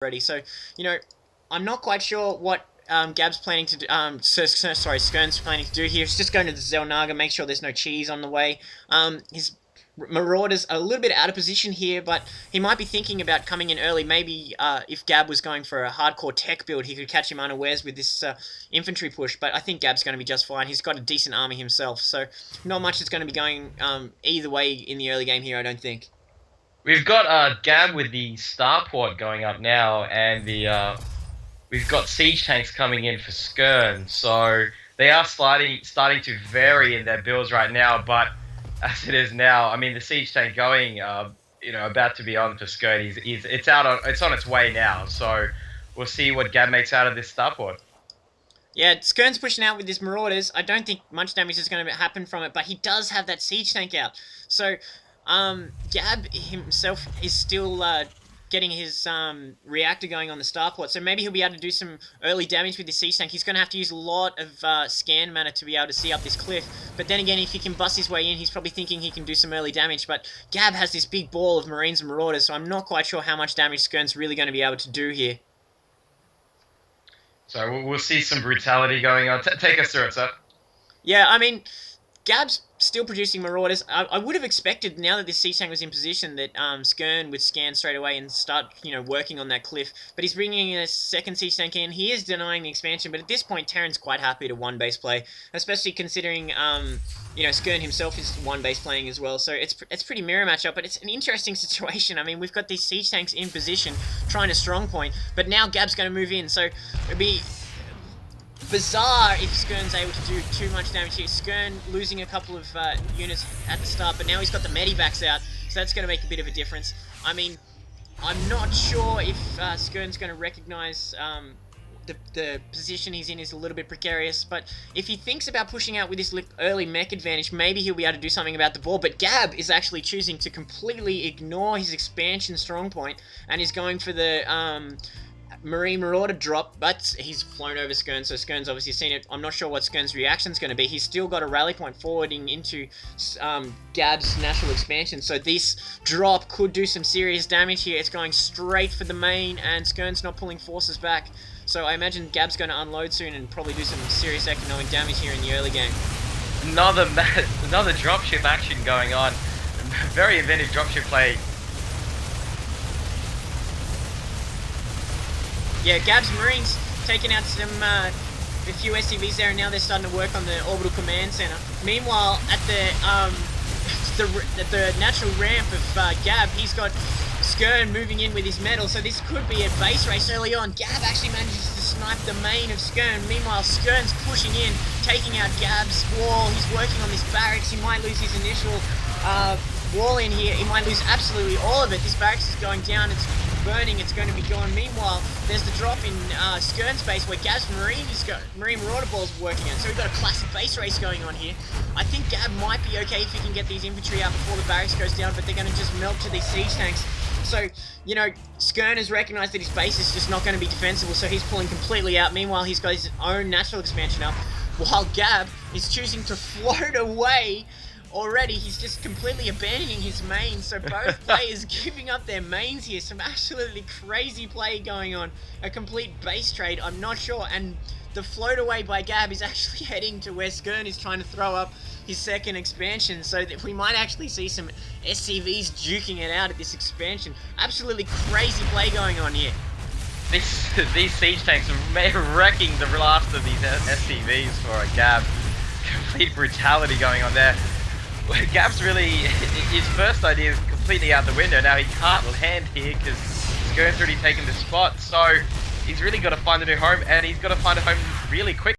already. So, you know, I'm not quite sure what Gab's planning to do. Skern's planning to do here. He's just going to the Zelnaga, make sure there's no cheese on the way. His Marauders are a little bit out of position here, but he might be thinking about coming in early. Maybe if Gab was going for a hardcore tech build, he could catch him unawares with this infantry push. But I think Gab's going to be just fine. He's got a decent army himself, so not much is going to be going either way in the early game here, I don't think. We've got Gab with the starport going up now, and we've got siege tanks coming in for Skern. So they are starting to vary in their builds right now. But as it is now, I mean, the siege tank going, about to be on for Skern. It's on its way now. So we'll see what Gab makes out of this starport. Yeah, Skern's pushing out with his Marauders. I don't think much damage is going to happen from it, but he does have that siege tank out. So Gab himself is still getting his reactor going on the starport, so maybe he'll be able to do some early damage with his siege tank. He's going to have to use a lot of scan mana to be able to see up this cliff, but then again, if he can bust his way in, he's probably thinking he can do some early damage. But Gab has this big ball of Marines and Marauders, so I'm not quite sure how much damage Skern's really going to be able to do here. So we'll see some brutality going on. Take us through it, sir. Yeah, I mean, Gab's still producing Marauders. I would have expected, now that this siege tank was in position, that Skern would scan straight away and start, working on that cliff. But he's bringing a second siege tank in. He is denying the expansion, but at this point, Terran's quite happy to one base play, especially considering, Skern himself is one base playing as well. So it's pretty mirror matchup, but it's an interesting situation. I mean, we've got these siege tanks in position, trying to strong point, but now Gab's going to move in. So it'd be bizarre if Skern's able to do too much damage here. Skern losing a couple of units at the start, but now he's got the medivacs out, so that's going to make a bit of a difference. I mean, I'm not sure if Skern's going to recognize the position he's in is a little bit precarious, but if he thinks about pushing out with this early mech advantage, maybe he'll be able to do something about the ball. But Gab is actually choosing to completely ignore his expansion strong point and is going for the Marine Marauder drop, but he's flown over Skern, so Skern's obviously seen it. I'm not sure what Skern's reaction's going to be. He's still got a rally point forwarding into Gab's natural expansion, so this drop could do some serious damage here. It's going straight for the main, and Skern's not pulling forces back. So I imagine Gab's going to unload soon and probably do some serious economic damage here in the early game. Another dropship action going on. Very inventive dropship play. Yeah, Gab's Marines taking out a few SCVs there, and now they're starting to work on the orbital command center. Meanwhile, at the natural ramp of Gab, he's got Skern moving in with his metal, so this could be a base race early on. Gab actually manages to snipe the main of Skern. Meanwhile, Skern's pushing in, taking out Gab's wall. He's working on this barracks. He might lose his initial wall in here. He might lose absolutely all of it. This barracks is going down. It's burning. It's going to be gone. Meanwhile, there's the drop in Skern's base where Gab's Marine Marauder balls working on. So we've got a classic base race going on here. I think Gab might be okay if he can get these infantry out before the barracks goes down, but they're going to just melt to these siege tanks. So, Skern has recognized that his base is just not going to be defensible, so he's pulling completely out. Meanwhile, he's got his own natural expansion up, while Gab is choosing to float away. Already, he's just completely abandoning his main, so both players giving up their mains here. Some absolutely crazy play going on. A complete base trade, I'm not sure. And the float away by Gab is actually heading to where Skern is trying to throw up his second expansion, so that we might actually see some SCVs duking it out at this expansion. Absolutely crazy play going on here. These siege tanks are wrecking the last of these SCVs for Gab. Complete brutality going on there. Gab's really, his first idea is completely out the window. Now he can't land here because Skern's already taken the spot. So he's really got to find a new home, and he's got to find a home really quick.